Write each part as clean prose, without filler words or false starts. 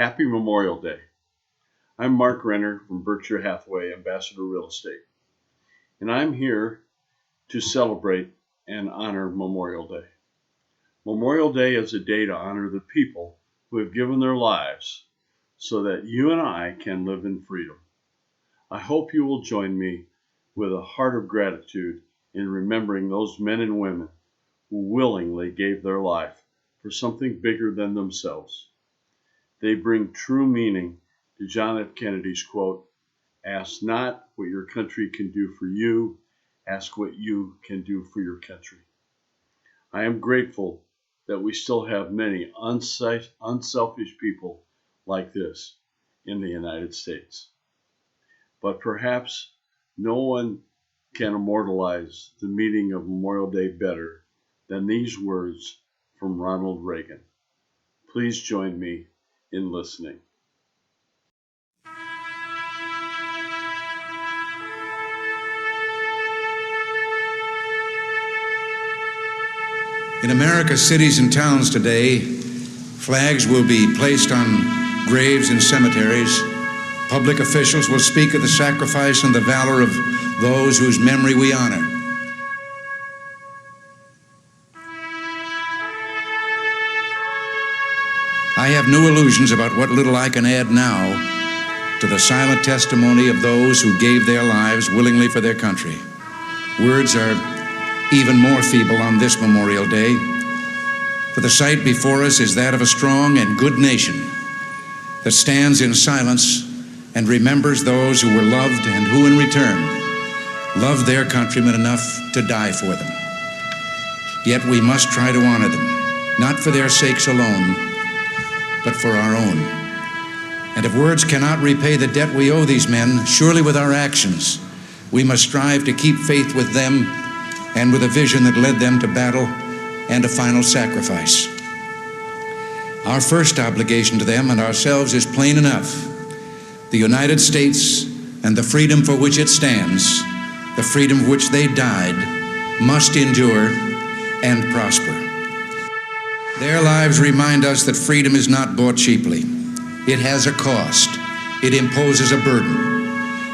Happy Memorial Day. I'm Mark Renner from Berkshire Hathaway Ambassador Real Estate, and I'm here to celebrate and honor Memorial Day. Memorial Day is a day to honor the people who have given their lives so that you and I can live in freedom. I hope you will join me with a heart of gratitude in remembering those men and women who willingly gave their life for something bigger than themselves. They bring true meaning to John F. Kennedy's quote, "Ask not what your country can do for you, ask what you can do for your country." I am grateful that we still have many unselfish people like this in the United States. But perhaps no one can immortalize the meaning of Memorial Day better than these words from Ronald Reagan. Please join me in listening. In America's cities and towns today, flags will be placed on graves and cemeteries. Public officials will speak of the sacrifice and the valor of those whose memory we honor. I have no illusions about what little I can add now to the silent testimony of those who gave their lives willingly for their country. Words are even more feeble on this Memorial Day, for the sight before us is that of a strong and good nation that stands in silence and remembers those who were loved and who in return loved their countrymen enough to die for them. Yet we must try to honor them, not for their sakes alone, but for our own. And if words cannot repay the debt we owe these men, surely with our actions we must strive to keep faith with them and with a vision that led them to battle and a final sacrifice. Our first obligation to them and ourselves is plain enough. The United States and the freedom for which it stands, the freedom for which they died, must endure and prosper. Their lives remind us that freedom is not bought cheaply. It has a cost. It imposes a burden.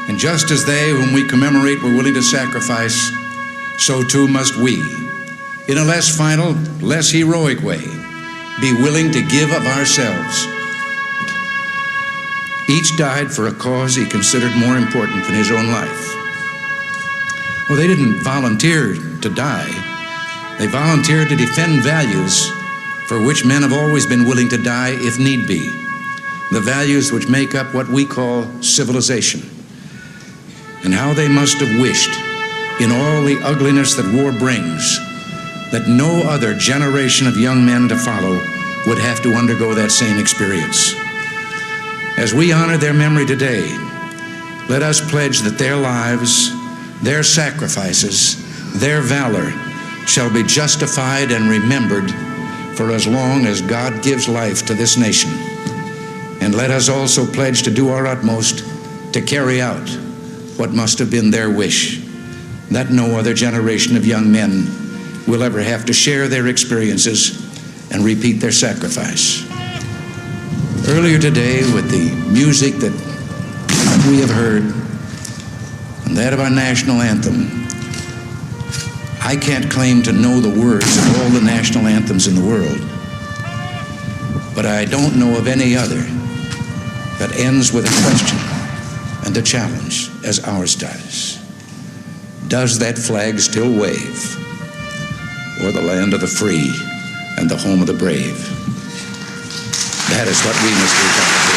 And just as they whom we commemorate were willing to sacrifice, so too must we, in a less final, less heroic way, be willing to give of ourselves. Each died for a cause he considered more important than his own life. Well, they didn't volunteer to die. They volunteered to defend values for which men have always been willing to die if need be, the values which make up what we call civilization. And how they must have wished, in all the ugliness that war brings, that no other generation of young men to follow would have to undergo that same experience. As we honor their memory today, let us pledge that their lives, their sacrifices, their valor shall be justified and remembered for as long as God gives life to this nation. And let us also pledge to do our utmost to carry out what must have been their wish, that no other generation of young men will ever have to share their experiences and repeat their sacrifice. Earlier today, with the music that we have heard, and that of our national anthem, I can't claim to know the words of all the national anthems in the world, but I don't know of any other that ends with a question and a challenge as ours does. Does that flag still wave o'er the land of the free and the home of the brave? That is what we must do.